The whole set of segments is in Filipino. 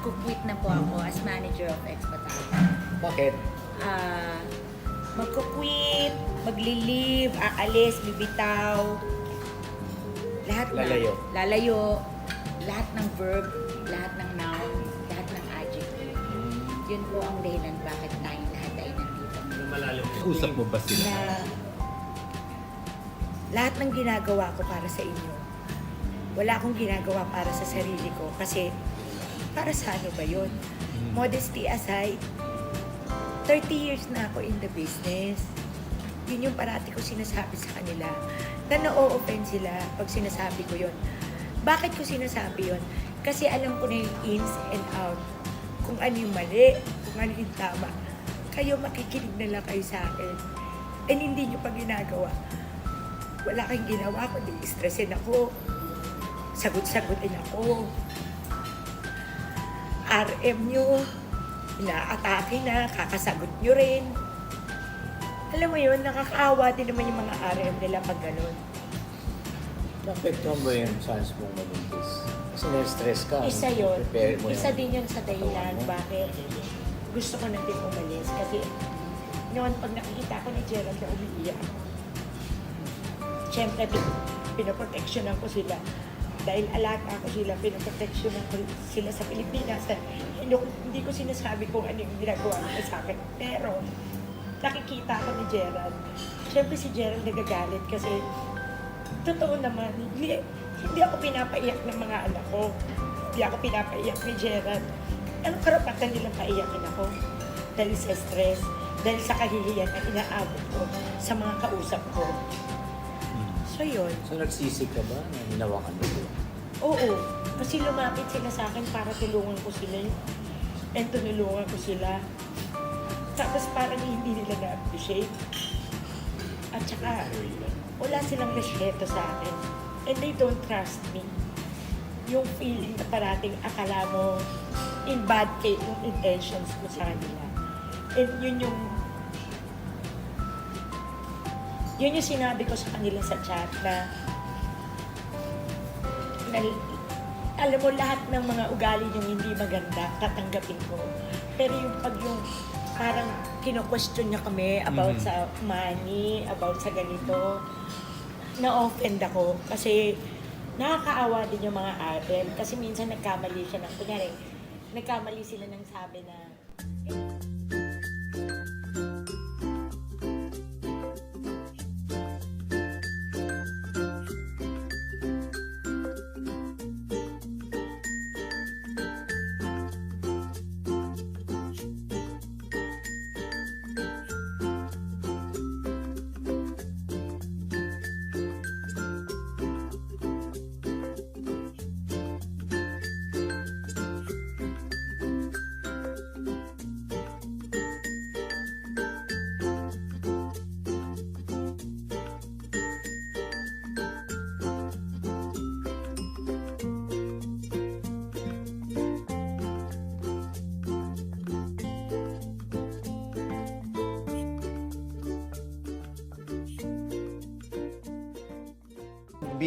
magkukwit na po ako as manager of Expatal. Bakit? Magkukwit, magli-leave, aalis, bibitaw. Lahat na. Lalayo. Lahat ng verb, lahat ng noun, lahat ng adjective. Yun po ang dahilan bakit tayong lahat ay nandito. Usap mo ba sila? Na lahat ng ginagawa ko para sa inyo, wala akong ginagawa para sa sarili ko kasi para sa ano ba yun? Modesty aside, 30 years na ako in the business. Yun yung parati ko sinasabi sa kanila na na-o-offend sila pag sinasabi ko yun. Bakit ko sinasabi yun? Kasi alam ko na yung ins and out. Kung ano yung mali, kung ano yung tama. Kayo makikinig na lang kayo sa akin. And hindi nyo pa ginagawa. Wala kang ginawa, kundi stressin ako. Sagot-sagutin ako. RM nyo, inaatake na, kakasagot nyo rin. Alam mo yun, nakakaawa din naman yung mga RM nila pag gano'n. Naapektuhan ba yung chance mong mabuntis? Kasi na-stress ka. Isa yun. Prepare mo Isa yan. din yun sa dahilan bakit gusto ko na din umalis. Kasi noon, pag nakikita ko ni Gerald na umiiyak, siyempre, pinoproteksyonan ko sila. Dahil alaga ko sila, pinoproteksyonan ko sila sa Pilipinas. Hindi ko sinasabi kung ano yung ginagawa nila sa akin. Pero, nakikita ko ni Gerald. Siyempre si Gerald nagagalit kasi totoo naman, hindi ako pinapaiyak ng mga anak ko. Hindi ako pinapaiyak ni Gerald. Anong karapatan nilang paiyakin ako? Dahil sa stress, dahil sa kahihiyan na inaabot ko sa mga kausap ko. So yun. So nagsisig ka ba na hinawakan mo doon? Oo. Kasi lumapit sila sa akin para tulungan ko sila. And tunulungan ko sila. Tapos parang hindi nila na-appreciate. At saka, wala silang respeto sa akin. And they don't trust me. Yung feeling na parating akala mo in bad faith yung intentions ko sa kanila. And yun yung sinabi ko sa kanila sa chat na alam mo lahat ng mga ugali yung hindi maganda, tatanggapin ko. Pero yung parang kino-question niya kami about sa money, about sa ganito, na-offend ako kasi nakakaawa din yung mga RM kasi minsan nagkamali siya ng, kunyari, nagkamali sila ng sabi na,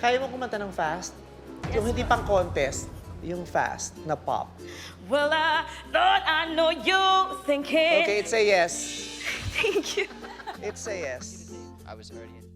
Kaya mo kumanta ng fast? Yung hindi pang contest, yung fast na pop. well, I thought I know you thinking. Okay, it's a yes. Thank you. It's a yes. I was already in.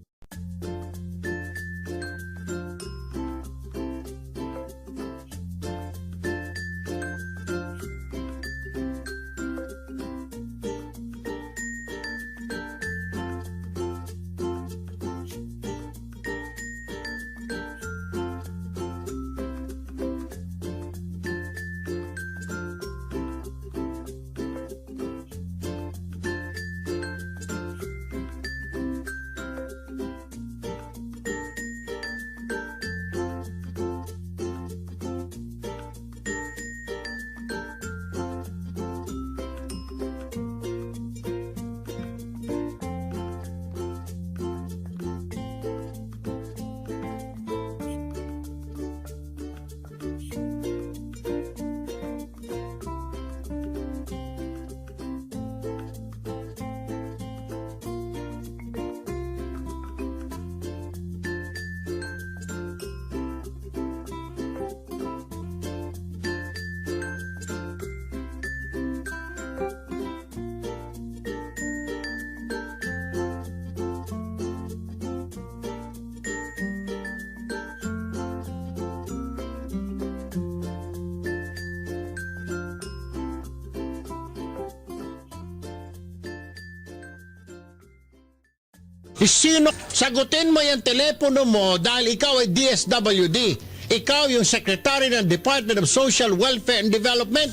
Sino? Sagutin mo yung telepono mo dahil ikaw ay DSWD. Ikaw yung Secretary ng Department of Social Welfare and Development.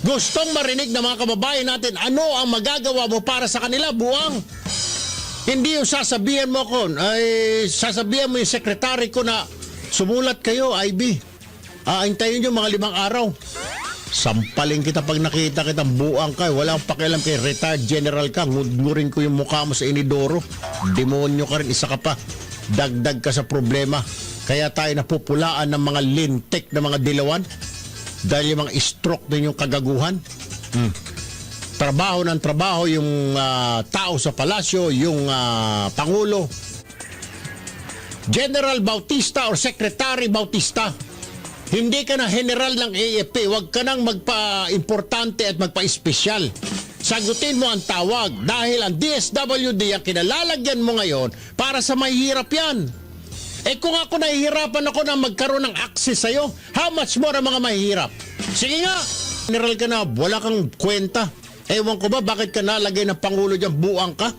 Gustong marinig ng mga kababayan natin ano ang magagawa mo para sa kanila, buwang. Hindi yung sasabihan mo ko, sasabihan mo yung secretary ko na sumulat kayo, IB. Hintayin nyo mga 5 araw. Sampaling kita pag nakita kitang buang ka. Wala akong pakialam kay retired general ka. Ngurin ko yung mukha mo sa inidoro. Demonyo ka rin, isa ka pa. Dagdag ka sa problema. Kaya tayo napupulaan ng mga lintik na mga dilawan. Dahil yung mga stroke din yung kagaguhan. Trabaho ng trabaho yung tao sa palasyo, yung Pangulo. General Bautista or Secretary Bautista. Hindi ka na general ng AFP, huwag ka nang magpa-importante at magpa-espesyal. Sagutin mo ang tawag dahil ang DSWD ang kinalalagyan mo ngayon para sa mahihirap yan. Kung ako nahihirapan ako na magkaroon ng access sa'yo, how much more ang mga mahihirap? Sige nga, general ka na, wala kang kwenta. Ewan ko ba, bakit ka nalagay ng Pangulo dyan, buang ka?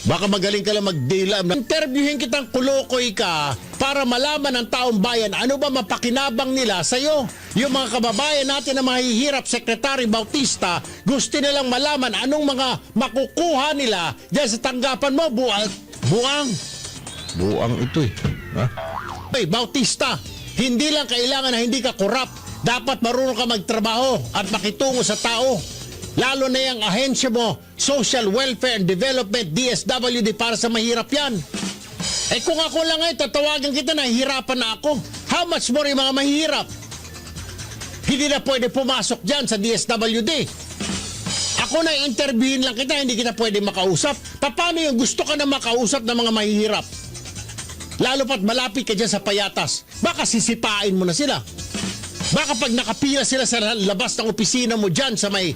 Baka magaling ka lang magdila. Interviewin kitang kulokoy ka para malaman ng taong bayan ano ba mapakinabang nila sa'yo. Yung mga kababayan natin na mahihirap, Secretary Bautista, gusto nilang malaman anong mga makukuha nila dyan sa tanggapan mo, buang. Buang ito eh. Ha? Hey, Bautista, hindi lang kailangan na hindi ka korap. Dapat marunong ka magtrabaho at makitungo sa tao. Lalo na yung ahensya mo, Social Welfare and Development, DSWD, para sa mahirap yan. Kung ako lang ay tatawagan kita, nahihirapan na ako. How much more yung mga mahirap? Hindi na pwede pumasok dyan sa DSWD. Ako na interviewin lang kita, hindi kita pwede makausap. Paano yung gusto ka na makausap ng mga mahihirap? Lalo pat malapit ka dyan sa payatas. Baka sisipain mo na sila. Baka pag nakapila sila sa labas ng opisina mo dyan sa may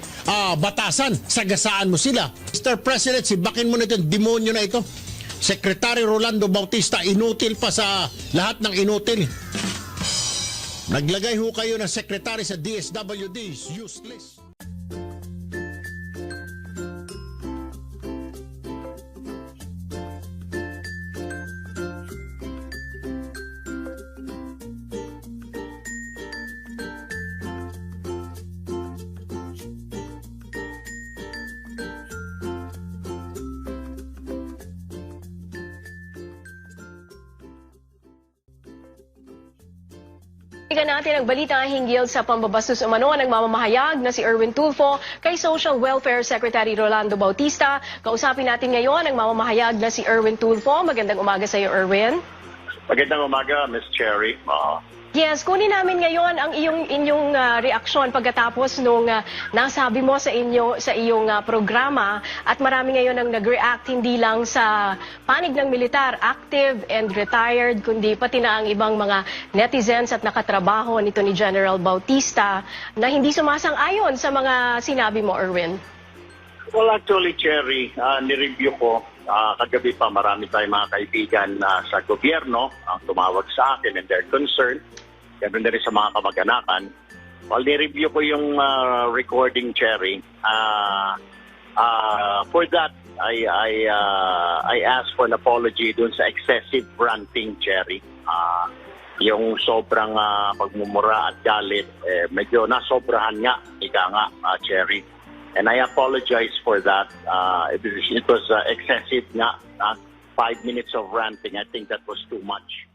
batasan, sagasaan mo sila. Mr. President, sibakin mo na itong demonyo na ito. Secretary Rolando Bautista, inutil pa sa lahat ng inutil. Naglagay ho kayo ng secretary sa DSWD, useless. Ika natin ang balita hinggil sa pambabastos umano ng mamamahayag na si Erwin Tulfo kay Social Welfare Secretary Rolando Bautista. Kausapin natin ngayon ang mamamahayag na si Erwin Tulfo. Magandang umaga sa iyo, Erwin. Magandang umaga, Ms. Cherry. Yes, kunin namin ngayon ang inyong reaksyon pagkatapos nung nasabi mo sa iyong programa at marami ngayon ang nag-react hindi lang sa panig ng militar, active and retired, kundi pati na ang ibang mga netizens at nakatrabaho nito ni General Bautista na hindi sumasang-ayon sa mga sinabi mo, Erwin. Well, actually, Cherry, nireview ko. Kagabi pa marami tayong mga kaibigan sa gobyerno ang tumawag sa akin and they're concerned. Ganoon na rin sa mga kamag-anakan. Well, nireview ko yung recording, Cherry. For that, I asked for an apology dun sa excessive ranting, Cherry. Yung sobrang pagmumura at galit, medyo nasobrahan nga, ika nga, Cherry. And I apologize for that. It was excessive nga. 5 minutes of ranting, I think that was too much.